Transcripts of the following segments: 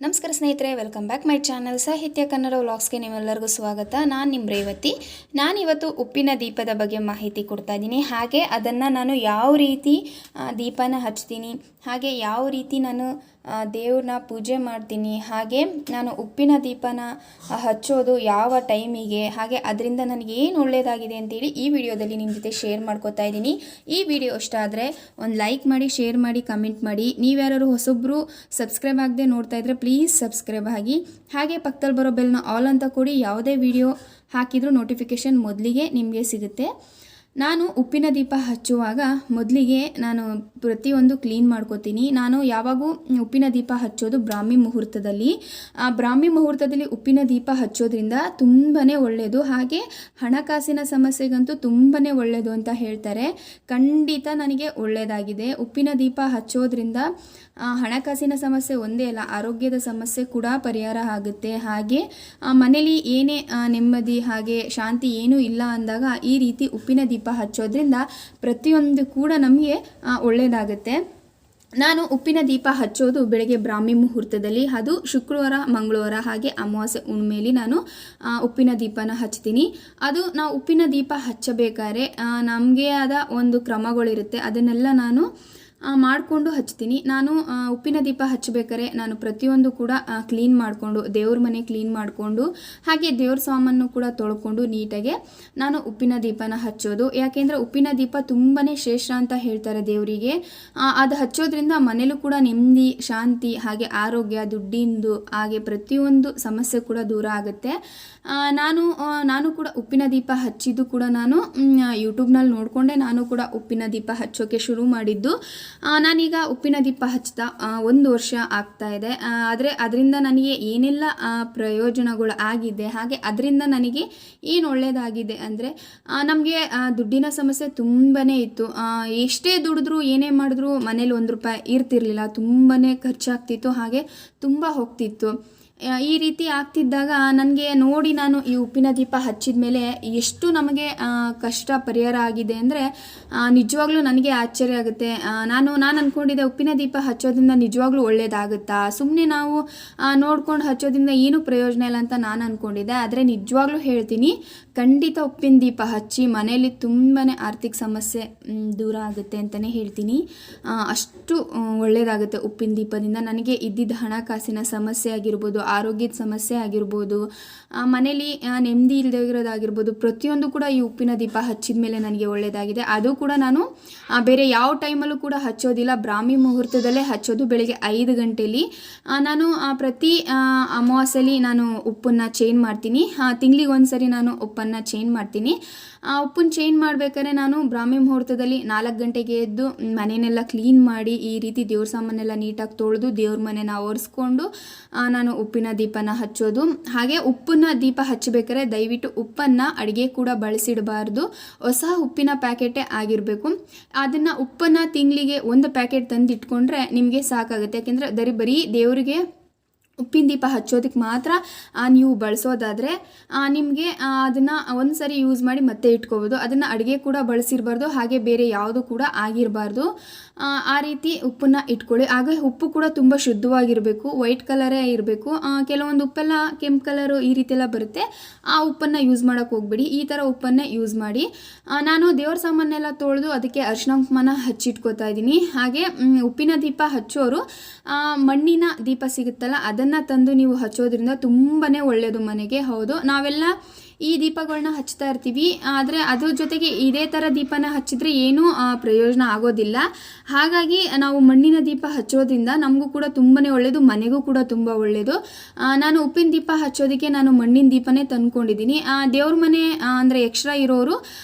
ನಮಸ್ಕಾರ ಸ್ನೇಹಿತರೆ, welcome back my channel ಸಾಹಿತ್ಯ ಕನ್ನಡ ವ್ಲಾಗ್ಸ್ಗೆ ನಿಮ್ಮೆಲ್ಲರಿಗೂ ಸ್ವಾಗತ. ನಾನು ನಿಮ್ಮ ರೇವತಿ. ನಾನಿವತ್ತು ಉಪ್ಪಿನ ದೀಪದ ಬಗ್ಗೆ ಮಾಹಿತಿ ಕೊಡ್ತಾ ಇದ್ದೀನಿ. ಹಾಗೆ ಅದನ್ನು ನಾನು ಯಾವ ರೀತಿ ದೀಪನ ಹಚ್ತೀನಿ, ಹಾಗೆ ಯಾವ ರೀತಿ ನಾನು ದೇವ್ರನ್ನ ಪೂಜೆ ಮಾಡ್ತೀನಿ, ಹಾಗೆ ನಾನು ಉಪ್ಪಿನ ದೀಪನ ಹಚ್ಚೋದು ಯಾವ ಟೈಮಿಗೆ, ಹಾಗೆ ಅದರಿಂದ ನನಗೆ ಏನು ಒಳ್ಳೆಯದಾಗಿದೆ ಅಂತೇಳಿ ಈ ವಿಡಿಯೋದಲ್ಲಿ ನಿಮ್ಮ ಜೊತೆ ಶೇರ್ ಮಾಡ್ಕೋತಾ ಇದ್ದೀನಿ. ಈ ವಿಡಿಯೋ ಇಷ್ಟ ಆದರೆ ಒಂದು ಲೈಕ್ ಮಾಡಿ, ಶೇರ್ ಮಾಡಿ, ಕಮೆಂಟ್ ಮಾಡಿ. ನೀವ್ಯಾರು ಹೊಸೊಬ್ಬರು ಸಬ್ಸ್ಕ್ರೈಬ್ ಆಗದೆ ನೋಡ್ತಾ ಇದ್ರೆ ಪ್ಲೀಸ್ ಸಬ್ಸ್ಕ್ರೈಬ್ ಆಗಿ. ಹಾಗೆ ಪಕ್ಕದಲ್ಲಿ ಬರೋ ಬೆಲ್ನ ಆಲ್ ಅಂತ ಕೊಡಿ. ಯಾವುದೇ ವಿಡಿಯೋ ಹಾಕಿದರೂ ನೋಟಿಫಿಕೇಷನ್ ಮೊದಲಿಗೆ ನಿಮಗೆ ಸಿಗುತ್ತೆ. ನಾನು ಉಪ್ಪಿನ ದೀಪ ಹಚ್ಚುವಾಗ ಮೊದಲಿಗೆ ನಾನು ಪ್ರತಿಯೊಂದು ಕ್ಲೀನ್ ಮಾಡ್ಕೋತೀನಿ. ನಾನು ಯಾವಾಗೂ ಉಪ್ಪಿನ ದೀಪ ಹಚ್ಚೋದು ಬ್ರಾಹ್ಮಿ ಮುಹೂರ್ತದಲ್ಲಿ. ಬ್ರಾಹ್ಮಿ ಮುಹೂರ್ತದಲ್ಲಿ ಉಪ್ಪಿನ ದೀಪ ಹಚ್ಚೋದ್ರಿಂದ ತುಂಬಾ ಒಳ್ಳೆಯದು. ಹಾಗೆ ಹಣಕಾಸಿನ ಸಮಸ್ಯೆಗಂತೂ ತುಂಬಾ ಒಳ್ಳೆಯದು ಅಂತ ಹೇಳ್ತಾರೆ. ಖಂಡಿತ ನನಗೆ ಒಳ್ಳೆಯದಾಗಿದೆ. ಉಪ್ಪಿನ ದೀಪ ಹಚ್ಚೋದ್ರಿಂದ ಹಣಕಾಸಿನ ಸಮಸ್ಯೆ ಒಂದೇ ಅಲ್ಲ, ಆರೋಗ್ಯದ ಸಮಸ್ಯೆ ಕೂಡ ಪರಿಹಾರ ಆಗುತ್ತೆ. ಹಾಗೆ ಮನೇಲಿ ಏನೇ ನೆಮ್ಮದಿ ಹಾಗೆ ಶಾಂತಿ ಏನೂ ಇಲ್ಲ ಅಂದಾಗ ಈ ರೀತಿ ಉಪ್ಪಿನ ದೀಪ ಹಚ್ಚೋದ್ರಿಂದ ಪ್ರತಿಯೊಂದು ಕೂಡ ನಮಗೆ ಒಳ್ಳೆಯದಾಗುತ್ತೆ. ನಾನು ಉಪ್ಪಿನ ದೀಪ ಹಚ್ಚೋದು ಬೆಳಗ್ಗೆ ಬ್ರಾಹ್ಮಿ ಮುಹೂರ್ತದಲ್ಲಿ, ಅದು ಶುಕ್ರವಾರ, ಮಂಗಳವಾರ ಹಾಗೆ ಅಮಾವಾಸ್ಯೆ ಹುಣ್ಣಿಮೆಯಲ್ಲಿ ನಾನು ಉಪ್ಪಿನ ದೀಪನ ಹಚ್ತೀನಿ. ಅದು ನಾವು ಉಪ್ಪಿನ ದೀಪ ಹಚ್ಚಬೇಕಾದ್ರೆ ನಮಗೆ ಆದ ಒಂದು ಕ್ರಮಗಳಿರುತ್ತೆ, ಅದನ್ನೆಲ್ಲ ನಾನು ಮಾಡಿಕೊಂಡು ಹಚ್ತೀನಿ. ನಾನು ಉಪ್ಪಿನ ದೀಪ ಹಚ್ಚಬೇಕಾದ್ರೆ ನಾನು ಪ್ರತಿಯೊಂದು ಕೂಡ ಕ್ಲೀನ್ ಮಾಡಿಕೊಂಡು, ದೇವ್ರ ಮನೆ ಕ್ಲೀನ್ ಮಾಡಿಕೊಂಡು, ಹಾಗೆ ದೇವ್ರ ಸಾಮಾನು ಕೂಡ ತೊಳ್ಕೊಂಡು ನೀಟಾಗೆ ನಾನು ಉಪ್ಪಿನ ದೀಪನ ಹಚ್ಚೋದು. ಯಾಕೆಂದರೆ ಉಪ್ಪಿನ ದೀಪ ತುಂಬಾ ಶ್ರೇಷ್ಠ ಅಂತ ಹೇಳ್ತಾರೆ ದೇವರಿಗೆ. ಅದು ಹಚ್ಚೋದ್ರಿಂದ ಮನೇಲೂ ಕೂಡ ನೆಮ್ಮದಿ, ಶಾಂತಿ ಹಾಗೆ ಆರೋಗ್ಯ, ದುಡ್ಡಿಂದು ಹಾಗೆ ಪ್ರತಿಯೊಂದು ಸಮಸ್ಯೆ ಕೂಡ ದೂರ ಆಗುತ್ತೆ. ನಾನು ಕೂಡ ಉಪ್ಪಿನ ದೀಪ ಹಚ್ಚಿದ್ದು ಕೂಡ ನಾನು ಯೂಟ್ಯೂಬ್ನಲ್ಲಿ ನೋಡಿಕೊಂಡೆ ನಾನು ಕೂಡ ಉಪ್ಪಿನ ದೀಪ ಹಚ್ಚೋಕ್ಕೆ ಶುರು ಮಾಡಿದ್ದು. ನಾನೀಗ ಉಪ್ಪಿನ ದೀಪ ಹಚ್ತಾ 1 ವರ್ಷ ಆಗ್ತಾ ಇದೆ. ಆದರೆ ಅದರಿಂದ ನನಗೆ ಏನೆಲ್ಲ ಪ್ರಯೋಜನಗಳು ಆಗಿದೆ, ಹಾಗೆ ಅದರಿಂದ ನನಗೆ ಏನು ಒಳ್ಳೆಯದಾಗಿದೆ ಅಂದರೆ, ನಮಗೆ ದುಡ್ಡಿನ ಸಮಸ್ಯೆ ತುಂಬಾ ಇತ್ತು. ಎಷ್ಟೇ ದುಡಿದ್ರೂ ಏನೇ ಮಾಡಿದ್ರೂ ಮನೇಲಿ ₹1 ಇರ್ತಿರ್ಲಿಲ್ಲ, ತುಂಬಾ ಖರ್ಚಾಗ್ತಿತ್ತು, ಹಾಗೆ ತುಂಬ ಹೋಗ್ತಿತ್ತು. ಈ ರೀತಿ ಆಗ್ತಿದ್ದಾಗ ನನಗೆ ನೋಡಿ ನಾನು ಈ ಉಪ್ಪಿನ ದೀಪ ಹಚ್ಚಿದ ಮೇಲೆ ಎಷ್ಟು ನಮಗೆ ಕಷ್ಟ ಪರಿಹಾರ ಆಗಿದೆ ಅಂದರೆ ನಿಜವಾಗ್ಲೂ ನನಗೆ ಆಶ್ಚರ್ಯ ಆಗುತ್ತೆ. ನಾನು ಅಂದ್ಕೊಂಡಿದ್ದೆ ಉಪ್ಪಿನ ದೀಪ ಹಚ್ಚೋದ್ರಿಂದ ನಿಜವಾಗ್ಲೂ ಒಳ್ಳೇದಾಗುತ್ತಾ, ಸುಮ್ಮನೆ ನಾವು ನೋಡ್ಕೊಂಡು ಹಚ್ಚೋದ್ರಿಂದ ಏನೂ ಪ್ರಯೋಜನ ಇಲ್ಲ ಅಂತ ನಾನು ಅಂದ್ಕೊಂಡಿದ್ದೆ. ಆದರೆ ನಿಜವಾಗ್ಲೂ ಹೇಳ್ತೀನಿ, ಖಂಡಿತ ಉಪ್ಪಿನ ದೀಪ ಹಚ್ಚಿ ಮನೆಯಲ್ಲಿ ತುಂಬಾ ಆರ್ಥಿಕ ಸಮಸ್ಯೆ ದೂರ ಆಗುತ್ತೆ ಅಂತಲೇ ಹೇಳ್ತೀನಿ. ಅಷ್ಟು ಒಳ್ಳೆಯದಾಗುತ್ತೆ ಉಪ್ಪಿನ ದೀಪದಿಂದ. ನನಗೆ ಇದ್ದಿದ್ದ ಹಣಕಾಸಿನ ಸಮಸ್ಯೆ ಆಗಿರ್ಬೋದು, ಆರೋಗ್ಯದ ಸಮಸ್ಯೆ ಆಗಿರ್ಬೋದು, ಮನೇಲಿ ನೆಮ್ಮದಿ ಇಲ್ಲದೆ ಇರೋದಾಗಿರ್ಬೋದು, ಪ್ರತಿಯೊಂದು ಕೂಡ ಈ ಉಪ್ಪಿನ ದೀಪ ಹಚ್ಚಿದ ಮೇಲೆ ನನಗೆ ಒಳ್ಳೆಯದಾಗಿದೆ. ಅದು ಕೂಡ ನಾನು ಬೇರೆ ಯಾವ ಟೈಮಲ್ಲೂ ಕೂಡ ಹಚ್ಚೋದಿಲ್ಲ, ಬ್ರಾಹ್ಮಿ ಮುಹೂರ್ತದಲ್ಲೇ ಹಚ್ಚೋದು. ಬೆಳಗ್ಗೆ 5 ಗಂಟೆಯಲ್ಲಿ ನಾನು ಪ್ರತಿ ಅಮಾವಾಸ್ಯೆಯಲ್ಲಿ ನಾನು ಉಪ್ಪನ್ನು ಚೇಂಜ್ ಮಾಡ್ತೀನಿ. ತಿಂಗಳಿಗೆ ಒಂದ್ಸರಿ ನಾನು ಉಪ್ಪನ್ನು ಚೇಂಜ್ ಮಾಡ್ತೀನಿ. ಉಪ್ಪನ್ನು ಚೇಂಜ್ ಮಾಡಬೇಕಾದ್ರೆ ನಾನು ಬ್ರಾಹ್ಮಿ ಮುಹೂರ್ತದಲ್ಲಿ 4 ಗಂಟೆಗೆ ಎದ್ದು ಮನೆಯನ್ನೆಲ್ಲ ಕ್ಲೀನ್ ಮಾಡಿ, ಈ ರೀತಿ ದೇವ್ರ ಸಾಮಾನೆಲ್ಲ ನೀಟಾಗಿ ತೊಳೆದು ದೇವ್ರ ಮನೆನ ಒರೆಸ್ಕೊಂಡು ನಾನು ಉಪ್ಪಿನ ದೀಪನ ಹಚ್ಚೋದು. ಹಾಗೆ ಉಪ್ಪನ್ನ ದೀಪ ಹಚ್ಚಬೇಕಾದ್ರೆ ದಯವಿಟ್ಟು ಉಪ್ಪನ್ನು ಅಡುಗೆ ಕೂಡ ಬಳಸಿಡಬಾರ್ದು, ಹೊಸ ಉಪ್ಪಿನ ಪ್ಯಾಕೆಟೇ ಆಗಿರಬೇಕು. ಅದನ್ನು ಉಪ್ಪನ್ನು ತಿಂಗಳಿಗೆ 1 ಪ್ಯಾಕೆಟ್ ತಂದು ಇಟ್ಕೊಂಡ್ರೆ ನಿಮಗೆ ಸಾಕಾಗುತ್ತೆ. ಯಾಕೆಂದರೆ ಬರೀ ದೇವರಿಗೆ ಉಪ್ಪಿನ ದೀಪ ಹಚ್ಚೋದಕ್ಕೆ ಮಾತ್ರ ನೀವು ಬಳಸೋದಾದರೆ ನಿಮಗೆ ಅದನ್ನು ಒಂದು ಸರಿ ಯೂಸ್ ಮಾಡಿ ಮತ್ತೆ ಇಟ್ಕೋಬೋದು. ಅದನ್ನು ಅಡುಗೆ ಕೂಡ ಬಳಸಿರಬಾರ್ದು, ಹಾಗೆ ಬೇರೆ ಯಾವುದು ಕೂಡ ಆಗಿರಬಾರ್ದು. ಆ ರೀತಿ ಉಪ್ಪನ್ನು ಇಟ್ಕೊಳ್ಳಿ. ಆಗ ಉಪ್ಪು ಕೂಡ ತುಂಬ ಶುದ್ಧವಾಗಿರಬೇಕು, ವೈಟ್ ಕಲರೇ ಇರಬೇಕು. ಕೆಲವೊಂದು ಉಪ್ಪೆಲ್ಲ ಕೆಂಪು ಕಲರು ಈ ರೀತಿ ಎಲ್ಲ ಬರುತ್ತೆ, ಆ ಉಪ್ಪನ್ನು ಯೂಸ್ ಮಾಡೋಕ್ಕೆ ಹೋಗ್ಬೇಡಿ. ಈ ಥರ ಉಪ್ಪನ್ನೇ ಯೂಸ್ ಮಾಡಿ. ನಾನು ದೇವ್ರ ಸಾಮಾನೆಲ್ಲ ತೊಳೆದು ಅದಕ್ಕೆ ಅರಿಶಿನ ಕುಂಕುಮನ ಹಚ್ಚಿಟ್ಕೋತಾ ಇದ್ದೀನಿ. ಹಾಗೆ ಉಪ್ಪಿನ ದೀಪ ಹಚ್ಚೋರು ಮಣ್ಣಿನ ದೀಪ ಸಿಗುತ್ತಲ್ಲ, ಅದನ್ನು ತಂದು ನೀವು ಹಚ್ಚೋದ್ರಿಂದ ತುಂಬಾ ಒಳ್ಳೆಯದು ಮನೆಗೆ. ಹೌದು, ನಾವೆಲ್ಲ ಈ ದೀಪಗಳನ್ನ ಹಚ್ತಾ ಇರ್ತೀವಿ, ಆದರೆ ಅದ್ರ ಜೊತೆಗೆ ಇದೇ ಥರ ದೀಪನ ಹಚ್ಚಿದ್ರೆ ಏನೂ ಪ್ರಯೋಜನ ಆಗೋದಿಲ್ಲ. ಹಾಗಾಗಿ ನಾವು ಮಣ್ಣಿನ ದೀಪ ಹಚ್ಚೋದ್ರಿಂದ ನಮಗೂ ಕೂಡ ತುಂಬಾ ಒಳ್ಳೆಯದು, ಮನೆಗೂ ಕೂಡ ತುಂಬ ಒಳ್ಳೆಯದು. ನಾನು ಉಪ್ಪಿನ ದೀಪ ಹಚ್ಚೋದಕ್ಕೆ ನಾನು ಮಣ್ಣಿನ ದೀಪನೇ ತಂದ್ಕೊಂಡಿದ್ದೀನಿ. ದೇವ್ರ ಮನೆ ಅಂದರೆ ಎಕ್ಸ್ಟ್ರಾ ಇರೋರು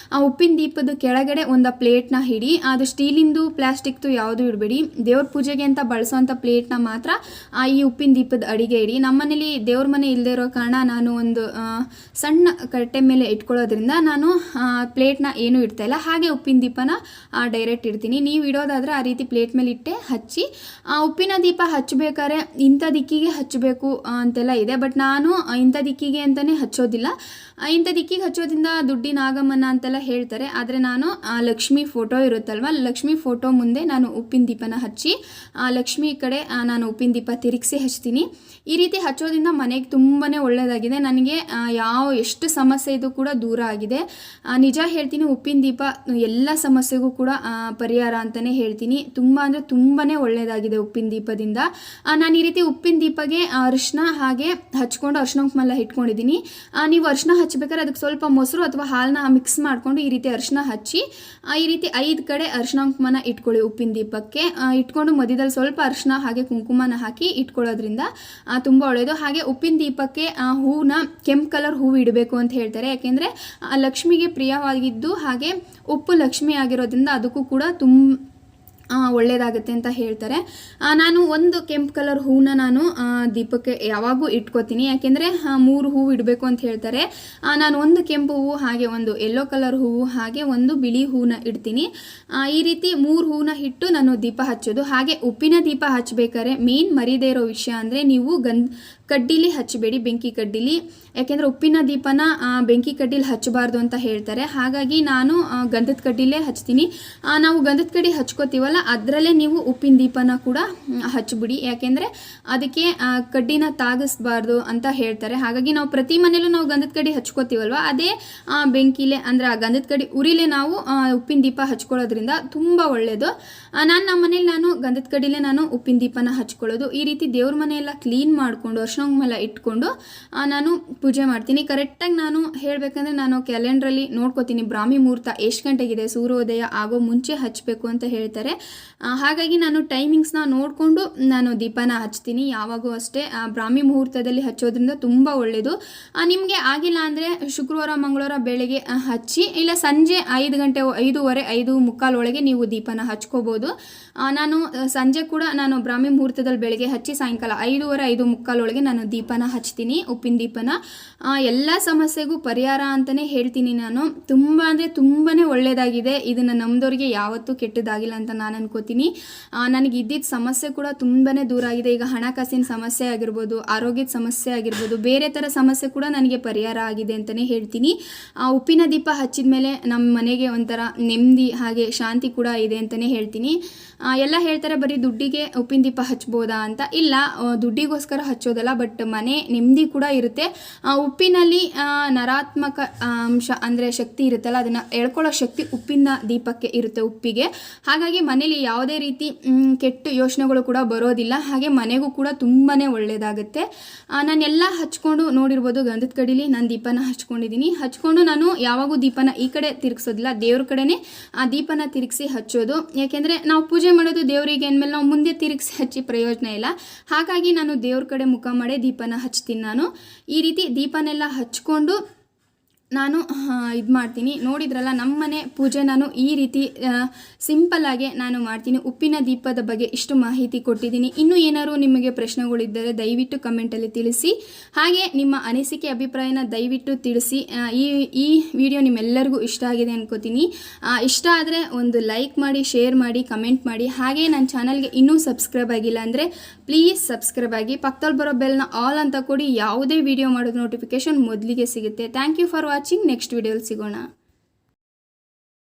ಉಪ್ಪಿನ ದೀಪದ ಕೆಳಗಡೆ ಒಂದು ಪ್ಲೇಟ್ನ ಹಿಡಿ. ಅದು ಸ್ಟೀಲಿಂದು, ಪ್ಲಾಸ್ಟಿಕ್ದು ಯಾವುದು ಇಡಬೇಡಿ. ದೇವ್ರ ಪೂಜೆಗೆ ಅಂತ ಬಳಸೋವಂಥ ಪ್ಲೇಟ್ನ ಮಾತ್ರ ಈ ಉಪ್ಪಿನ ದೀಪದ ಅಡಿಗೆ ಇಡಿ. ನಮ್ಮನೇಲಿ ದೇವ್ರ ಮನೆ ಇಲ್ಲದೆ ಇರೋ ಕಾರಣ ನಾನು ಒಂದು ಸಣ್ಣ ಕಟ್ಟೆ ಮೇಲೆ ಇಟ್ಕೊಳ್ಳೋದ್ರಿಂದ ನಾನು ಪ್ಲೇಟ್ನ ಏನೂ ಇಡ್ತಾಯಿಲ್ಲ, ಹಾಗೆ ಉಪ್ಪಿನ ದೀಪನ ಡೈರೆಕ್ಟ್ ಇಡ್ತೀನಿ. ನೀವು ಇಡೋದಾದರೆ ಆ ರೀತಿ ಪ್ಲೇಟ್ ಮೇಲೆ ಇಟ್ಟೆ ಹಚ್ಚಿ. ಉಪ್ಪಿನ ದೀಪ ಹಚ್ಚಬೇಕಾದ್ರೆ ಇಂಥ ದಿಕ್ಕಿಗೆ ಹಚ್ಚಬೇಕು ಅಂತೆಲ್ಲ ಇದೆ, ಬಟ್ ನಾನು ಇಂಥ ದಿಕ್ಕಿಗೆ ಅಂತಲೇ ಹಚ್ಚೋದಿಲ್ಲ. ಇಂಥ ದಿಕ್ಕಿಗೆ ಹಚ್ಚೋದ್ರಿಂದ ದುಡ್ಡಿನ ಆಗಮನ ಅಂತೆಲ್ಲ ಹೇಳ್ತಾರೆ, ಆದರೆ ನಾನು ಲಕ್ಷ್ಮಿ ಫೋಟೋ ಇರುತ್ತಲ್ವ, ಲಕ್ಷ್ಮಿ ಫೋಟೋ ಮುಂದೆ ನಾನು ಉಪ್ಪಿನ ದೀಪನ ಹಚ್ಚಿ ಲಕ್ಷ್ಮಿ ಕಡೆ ನಾನು ಉಪ್ಪಿನ ದೀಪ ತಿರುಗಿಸಿ ಹಚ್ತೀನಿ. ಈ ರೀತಿ ಹಚ್ಚೋದ್ರಿಂದ ಮನೆಗೆ ತುಂಬಾ ಒಳ್ಳೆಯದಾಗಿದೆ. ನನಗೆ ಎಷ್ಟು ಸಮಸ್ಯೆ ಇದು ಕೂಡ ದೂರ ಆಗಿದೆ. ನಿಜ ಹೇಳ್ತೀನಿ, ಉಪ್ಪಿನ ದೀಪ ಎಲ್ಲ ಸಮಸ್ಯೆಗೂ ಕೂಡ ಪರಿಹಾರ ಅಂತಲೇ ಹೇಳ್ತೀನಿ. ತುಂಬ ಅಂದರೆ ತುಂಬಾ ಒಳ್ಳೆಯದಾಗಿದೆ ಉಪ್ಪಿನ ದೀಪದಿಂದ. ನಾನು ಈ ರೀತಿ ಉಪ್ಪಿನ ದೀಪಗೆ ಅರಿಶಿನ ಹಾಗೆ ಹಚ್ಕೊಂಡು ಅರಿಶಿನ ಕುಂಕುಮ ಇಟ್ಕೊಂಡಿದ್ದೀನಿ. ನೀವು ಅರಿಶಿನ ಹಚ್ಚಬೇಕಾದ್ರೆ ಅದಕ್ಕೆ ಸ್ವಲ್ಪ ಮೊಸರು ಅಥವಾ ಹಾಲನ್ನ ಮಿಕ್ಸ್ ಮಾಡಿಕೊಂಡು ಈ ರೀತಿ ಅರಿಶಿನ ಹಚ್ಚಿ ಈ ರೀತಿ 5 ಕಡೆ ಅರಿಶಿನ ಕುಂಕುಮನ ಇಟ್ಕೊಳ್ಳಿ. ಉಪ್ಪಿನ ದೀಪಕ್ಕೆ ಇಟ್ಕೊಂಡು ಮಧ್ಯದಲ್ಲಿ ಸ್ವಲ್ಪ ಅರಿಶಿನ ಹಾಗೆ ಕುಂಕುಮನ ಹಾಕಿ ಇಟ್ಕೊಳ್ಳೋದ್ರಿಂದ ತುಂಬ ಒಳ್ಳೆಯದು. ಹಾಗೆ ಉಪ್ಪಿನ ದೀಪಕ್ಕೆ ಹೂವನ್ನ ಕೆಂಪು ಕಲರ್ ಹೂವು ಇಡಬೇಕು ಅಂತ ಹೇಳ್ತಾರೆ, ಯಾಕೆಂದರೆ ಲಕ್ಷ್ಮಿಗೆ ಪ್ರಿಯವಾಗಿದ್ದು ಹಾಗೆ ಉಪ್ಪು ಲಕ್ಷ್ಮಿ ಆಗಿರೋದ್ರಿಂದ ಅದಕ್ಕೂ ಕೂಡ ಒಳ್ಳೆಯದಾಗುತ್ತೆ ಅಂತ ಹೇಳ್ತಾರೆ. ನಾನು ಒಂದು ಕೆಂಪು ಕಲರ್ ಹೂವನ್ನ ನಾನು ದೀಪಕ್ಕೆ ಯಾವಾಗೂ ಇಟ್ಕೋತೀನಿ, ಯಾಕೆಂದರೆ 3 ಹೂವು ಇಡಬೇಕು ಅಂತ ಹೇಳ್ತಾರೆ. ನಾನು ಒಂದು ಕೆಂಪು ಹೂವು ಹಾಗೆ ಒಂದು ಯೆಲ್ಲೋ ಕಲರ್ ಹೂವು ಹಾಗೆ ಒಂದು ಬಿಳಿ ಹೂವನ್ನ ಇಡ್ತೀನಿ. ಈ ರೀತಿ 3 ಹೂವನ್ನ ಇಟ್ಟು ನಾನು ದೀಪ ಹಚ್ಚೋದು. ಹಾಗೆ ಉಪ್ಪಿನ ದೀಪ ಹಚ್ಚಬೇಕಾದ್ರೆ ಮೇನ್ ಮರೀದೇ ಇರೋ ವಿಷಯ ಅಂದರೆ ನೀವು ಕಡ್ಡಿಲಿ ಹಚ್ಚಬೇಡಿ, ಬೆಂಕಿ ಕಡ್ಡಿಲಿ, ಯಾಕೆಂದರೆ ಉಪ್ಪಿನ ದೀಪನ ಬೆಂಕಿ ಕಡ್ಡಿಲಿ ಹಚ್ಚಬಾರ್ದು ಅಂತ ಹೇಳ್ತಾರೆ. ಹಾಗಾಗಿ ನಾನು ಗಂಧದ ಕಡ್ಡಿಲೇ ಹಚ್ತೀನಿ. ನಾವು ಗಂಧದ ಕಡ್ಡಿ ಹಚ್ಕೋತೀವಲ್ಲ, ಅದರಲ್ಲೇ ನೀವು ಉಪ್ಪಿನ ದೀಪನ ಕೂಡ ಹಚ್ಚಿಬಿಡಿ, ಯಾಕೆಂದರೆ ಅದಕ್ಕೆ ಕಡ್ಡಿನ ತಾಗಿಸ್ಬಾರ್ದು ಅಂತ ಹೇಳ್ತಾರೆ. ಹಾಗಾಗಿ ನಾವು ಪ್ರತಿ ಮನೇಲೂ ನಾವು ಗಂಧದ ಕಡ್ಡಿ ಹಚ್ಕೋತೀವಲ್ವ, ಅದೇ ಬೆಂಕಿಲೇ ಅಂದರೆ ಆ ಗಂಧದ ಕಡ್ಡಿ ಉರಿಲೇ ನಾವು ಉಪ್ಪಿನ ದೀಪ ಹಚ್ಕೊಳ್ಳೋದ್ರಿಂದ ತುಂಬ ಒಳ್ಳೆಯದು. ನಮ್ಮ ಮನೇಲಿ ನಾನು ಗಂಧದ ಕಡ್ಡಿಲೇ ನಾನು ಉಪ್ಪಿನ ದೀಪನ ಹಚ್ಕೊಳ್ಳೋದು. ಈ ರೀತಿ ದೇವ್ರ ಮನೆಯೆಲ್ಲ ಕ್ಲೀನ್ ಮಾಡಿಕೊಂಡು ಮೇಲೆ ಇಟ್ಕೊಂಡು ನಾನು ಪೂಜೆ ಮಾಡ್ತೀನಿ. ಕರೆಕ್ಟಾಗಿ ನಾನು ಹೇಳಬೇಕಂದ್ರೆ ನಾನು ಕ್ಯಾಲೆಂಡ್ರಲ್ಲಿ ನೋಡ್ಕೋತೀನಿ ಬ್ರಾಹ್ಮಿ ಮುಹೂರ್ತ ಎಷ್ಟು ಗಂಟೆಗಿದೆ, ಸೂರ್ಯೋದಯ ಆಗೋ ಮುಂಚೆ ಹಚ್ಚಬೇಕು ಅಂತ ಹೇಳ್ತಾರೆ. ಹಾಗಾಗಿ ನಾನು ಟೈಮಿಂಗ್ಸ್ನ ನೋಡಿಕೊಂಡು ನಾನು ದೀಪನ ಹಚ್ತೀನಿ. ಯಾವಾಗೂ ಅಷ್ಟೇ ಬ್ರಾಹ್ಮಿ ಮುಹೂರ್ತದಲ್ಲಿ ಹಚ್ಚೋದ್ರಿಂದ ತುಂಬ ಒಳ್ಳೆಯದು. ನಿಮಗೆ ಆಗಿಲ್ಲ ಅಂದರೆ ಶುಕ್ರವಾರ ಮಂಗಳವಾರ ಬೆಳಗ್ಗೆ ಹಚ್ಚಿ, ಇಲ್ಲ ಸಂಜೆ 5 ಗಂಟೆ 5:15 5:45 ಒಳಗೆ ನೀವು ದೀಪನ ಹಚ್ಕೋಬೋದು. ನಾನು ಸಂಜೆ ಕೂಡ ನಾನು ಬ್ರಾಹ್ಮಿ ಮುಹೂರ್ತದಲ್ಲಿ ಬೆಳಗ್ಗೆ ಹಚ್ಚಿ ಸಾಯಂಕಾಲ 5:15 5:45 ಒಳಗೆ ನಾನು ದೀಪನ ಹಚ್ತೀನಿ, ಉಪ್ಪಿನ ದೀಪನ. ಎಲ್ಲ ಸಮಸ್ಯೆಗೂ ಪರಿಹಾರ ಅಂತಲೇ ಹೇಳ್ತೀನಿ ನಾನು. ತುಂಬ ಅಂದರೆ ತುಂಬಾ ಒಳ್ಳೆಯದಾಗಿದೆ. ಇದನ್ನು ನಮ್ಮದವ್ರಿಗೆ ಯಾವತ್ತೂ ಕೆಟ್ಟದಾಗಿಲ್ಲ ಅಂತ ನಾನು ಅನ್ಕೋತೀನಿ. ನನಗೆ ಇದ್ದಿದ್ದ ಸಮಸ್ಯೆ ಕೂಡ ತುಂಬಾ ದೂರ ಆಗಿದೆ. ಈಗ ಹಣಕಾಸಿನ ಸಮಸ್ಯೆ ಆಗಿರ್ಬೋದು, ಆರೋಗ್ಯದ ಸಮಸ್ಯೆ ಆಗಿರ್ಬೋದು, ಬೇರೆ ಥರ ಸಮಸ್ಯೆ ಕೂಡ ನನಗೆ ಪರಿಹಾರ ಆಗಿದೆ ಅಂತಲೇ ಹೇಳ್ತೀನಿ. ಉಪ್ಪಿನ ದೀಪ ಹಚ್ಚಿದ ಮೇಲೆ ನಮ್ಮ ಮನೆಗೆ ಒಂಥರ ನೆಮ್ಮದಿ ಹಾಗೆ ಶಾಂತಿ ಕೂಡ ಇದೆ ಅಂತಲೇ ಹೇಳ್ತೀನಿ. ಎಲ್ಲ ಹೇಳ್ತಾರೆ ಬರೀ ದುಡ್ಡಿಗೆ ಉಪ್ಪಿನ ದೀಪ ಹಚ್ಬೋದಾ ಅಂತ. ಇಲ್ಲ, ದುಡ್ಡಿಗೋಸ್ಕರ ಹಚ್ಚೋದಲ್ಲ, ಬಟ್ ಮನೆ ನೆಮ್ಮದಿ ಕೂಡ ಇರುತ್ತೆ. ಉಪ್ಪಿನಲ್ಲಿ ನರಾತ್ಮಕ ಅಂಶ ಅಂದರೆ ಶಕ್ತಿ ಇರುತ್ತಲ್ಲ, ಅದನ್ನು ಎಳ್ಕೊಳ್ಳೋ ಶಕ್ತಿ ಉಪ್ಪಿನ ದೀಪಕ್ಕೆ ಇರುತ್ತೆ, ಉಪ್ಪಿಗೆ. ಹಾಗಾಗಿ ಮನೇಲಿ ಯಾವುದೇ ರೀತಿ ಕೆಟ್ಟ ಯೋಚನೆಗಳು ಕೂಡ ಬರೋದಿಲ್ಲ. ಹಾಗೆ ಮನೆಗೂ ಕೂಡ ತುಂಬಾ ಒಳ್ಳೆಯದಾಗುತ್ತೆ. ನಾನೆಲ್ಲ ಹಚ್ಕೊಂಡು ನೋಡಿರ್ಬೋದು, ಗಂಧದ ಕಡೀಲಿ ನಾನು ದೀಪನ ಹಚ್ಕೊಂಡಿದ್ದೀನಿ. ಹಚ್ಕೊಂಡು ನಾನು ಯಾವಾಗೂ ದೀಪನ ಈ ಕಡೆ ತಿರುಗಿಸೋದಿಲ್ಲ, ದೇವ್ರ ಕಡೆನೇ ಆ ದೀಪನ ತಿರುಗಿಸಿ ಹಚ್ಚೋದು. ಯಾಕೆಂದರೆ ನಾವು ಪೂಜೆ ಮಾಡೋದು ದೇವರಿಗೆ ಅಂದಮೇಲೆ ನಾವು ಮುಂದೆ ತಿರುಗಿಸಿ ಹಚ್ಚಿ ಪ್ರಯೋಜನ ಇಲ್ಲ. ಹಾಗಾಗಿ ನಾನು ದೇವ್ರ ಕಡೆ ಮುಖ ಮಾಡಿ ದೀಪನ ಹಚ್ತೀನಿ. ನಾನು ಈ ರೀತಿ ದೀಪನೆಲ್ಲ ಹಚ್ಕೊಂಡು ನಾನು ಇದು ಮಾಡ್ತೀನಿ. ನೋಡಿದ್ರಲ್ಲ, ನಮ್ಮ ಮನೆ ಪೂಜೆ ನಾನು ಈ ರೀತಿ ಸಿಂಪಲ್ಲಾಗೆ ನಾನು ಮಾಡ್ತೀನಿ. ಉಪ್ಪಿನ ದೀಪದ ಬಗ್ಗೆ ಇಷ್ಟು ಮಾಹಿತಿ ಕೊಟ್ಟಿದ್ದೀನಿ. ಇನ್ನೂ ಏನಾದ್ರು ನಿಮಗೆ ಪ್ರಶ್ನೆಗಳಿದ್ದರೆ ದಯವಿಟ್ಟು ಕಮೆಂಟಲ್ಲಿ ತಿಳಿಸಿ. ಹಾಗೆ ನಿಮ್ಮ ಅನಿಸಿಕೆ ಅಭಿಪ್ರಾಯನ ದಯವಿಟ್ಟು ತಿಳಿಸಿ. ಈ ವಿಡಿಯೋ ನಿಮ್ಮೆಲ್ಲರಿಗೂ ಇಷ್ಟ ಆಗಿದೆ ಅನ್ಕೋತೀನಿ. ಇಷ್ಟ ಆದರೆ ಒಂದು ಲೈಕ್ ಮಾಡಿ, ಶೇರ್ ಮಾಡಿ, ಕಮೆಂಟ್ ಮಾಡಿ. ಹಾಗೆ ನನ್ನ ಚಾನಲ್ಗೆ ಇನ್ನೂ ಸಬ್ಸ್ಕ್ರೈಬ್ ಆಗಿಲ್ಲ ಅಂದರೆ ಪ್ಲೀಸ್ ಸಬ್ಸ್ಕ್ರೈಬ್ ಆಗಿ. ಪಕ್ಕದಲ್ಲಿ ಬರೋ ಬೆಲ್ನ ಆಲ್ ಅಂತ ಕೊಡಿ. ಯಾವುದೇ ವಿಡಿಯೋ ಮಾಡೋದು ನೋಟಿಫಿಕೇಶನ್ ಮೊದಲಿಗೆ ಸಿಗುತ್ತೆ. Thank you for watching. Next ವಿಡಿಯೋಲಿ ಸಿಗೋಣ.